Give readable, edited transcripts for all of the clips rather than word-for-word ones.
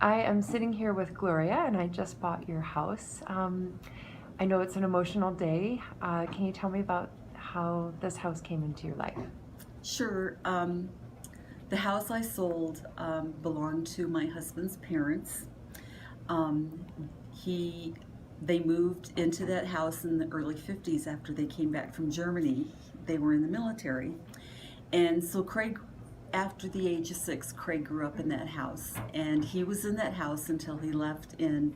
I am sitting here with Gloria, and I just bought your house. I know it's an emotional day. Can you tell me about how this house came into your life? Sure. The house I sold belonged to my husband's parents. Um, he, they moved into that house in the early 50s after they came back from Germany. They were in the military. And so Craig, after the age of 6, Craig grew up in that house. And he was in that house until he left in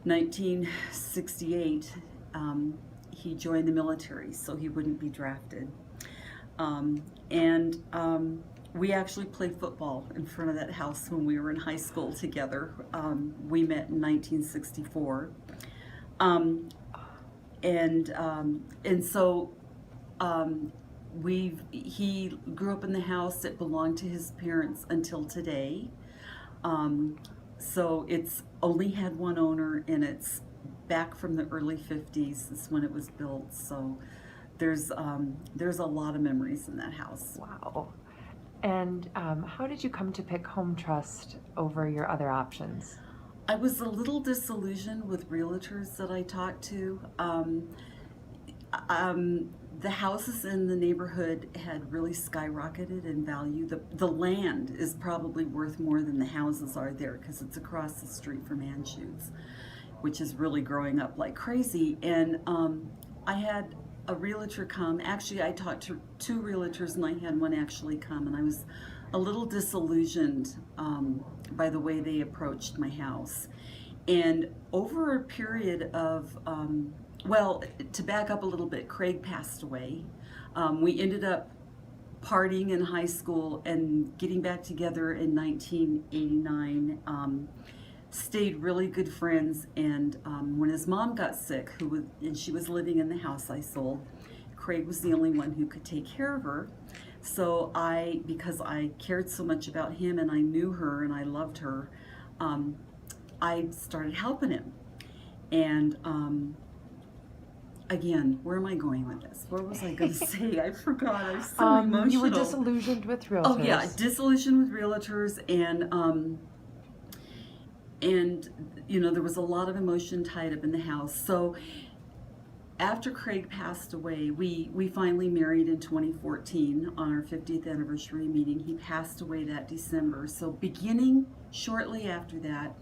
1968. He joined the military so he wouldn't be drafted. And we actually played football in front of that house when we were in high school together. We met in 1964. Um, and so he grew up in the house. It belonged to his parents until today. Um, so it's only had one owner, and it's back from the early 50s is when it was built. So there's a lot of memories in that house. Wow. And how did you come to pick Home Trust over your other options? I was a little disillusioned with realtors that I talked to. The houses in the neighborhood had really skyrocketed in value. The land is probably worth more than the houses are there because it's across the street from Anschutz, which is really growing up like crazy. And I had a realtor come. Actually, I talked to two realtors, and I had one actually come, and I was a little disillusioned by the way they approached my house. And over a period of well, to back up a little bit, Craig passed away. We ended up partying in high school and getting back together in 1989. Stayed really good friends, and when his mom got sick, and she was living in the house I sold, Craig was the only one who could take care of her. So because I cared so much about him and I knew her and I loved her, I started helping him. And again, where am I going with this? What was I going to say? I forgot. I was so emotional. You were disillusioned with realtors. Oh yeah, disillusioned with realtors, and there was a lot of emotion tied up in the house. So after Craig passed away, we finally married in 2014 on our 50th anniversary meeting. He passed away that December. So beginning shortly after that,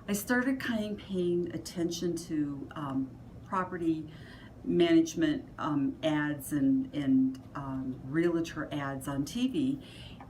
I started kind of paying attention to property management ads and realtor ads on TV.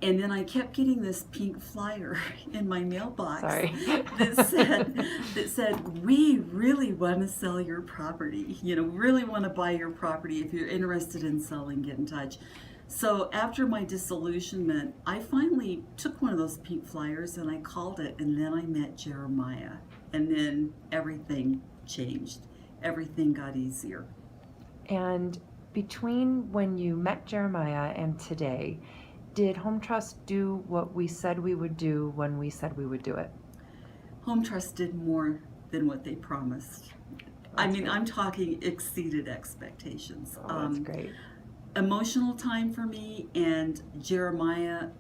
And then I kept getting this pink flyer in my mailbox that said, "We really want to sell your property. Really want to buy your property. If you're interested in selling, get in touch." So after my disillusionment, I finally took one of those pink flyers and I called it, and then I met Jeremiah, and then everything changed. Everything got easier. And between when you met Jeremiah and today, did Home Trust do what we said we would do when we said we would do it? Home Trust did more than what they promised. I'm talking exceeded expectations. Oh, that's great. Emotional time for me and Jeremiah.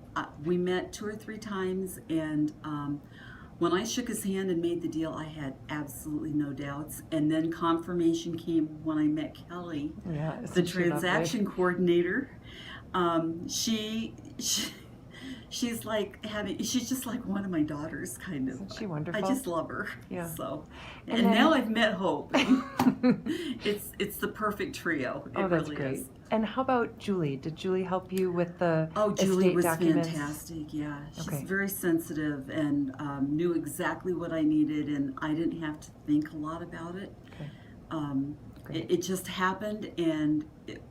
We met 2 or 3 times, and when I shook his hand and made the deal, I had absolutely no doubts. And then confirmation came when I met Kelly, the transaction coordinator. She's just like one of my daughters, kind of. Isn't she wonderful? I just love her. Yeah. So, and now I've met Hope. It's the perfect trio. It that's really great. is. And how about Julie? Did Julie help you with the Julie estate was documents? fantastic. Yeah, she's Okay. very sensitive and knew exactly what I needed, and I didn't have to think a lot about it. Okay. It just happened, and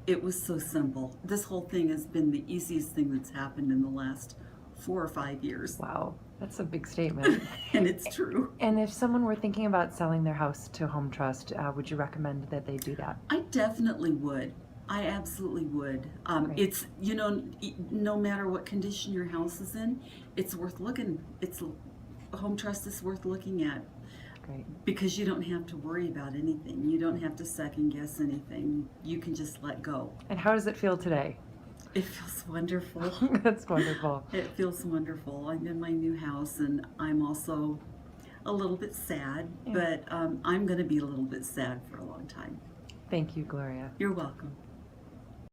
it was so simple. This whole thing has been the easiest thing that's happened in the last 4 or 5 years. Wow, that's a big statement. And it's true. And if someone were thinking about selling their house to Home Trust, would you recommend that they do that? I definitely would. I absolutely would. It's, no matter what condition your house is in, it's worth looking. Home Trust is worth looking at. Great. Because you don't have to worry about anything. You don't have to second guess anything. You can just let go. And how does it feel today? It feels wonderful. That's wonderful. It feels wonderful. I'm in my new house, and I'm also a little bit sad, Yeah. but I'm going to be a little bit sad for a long time. Thank you, Gloria. You're welcome.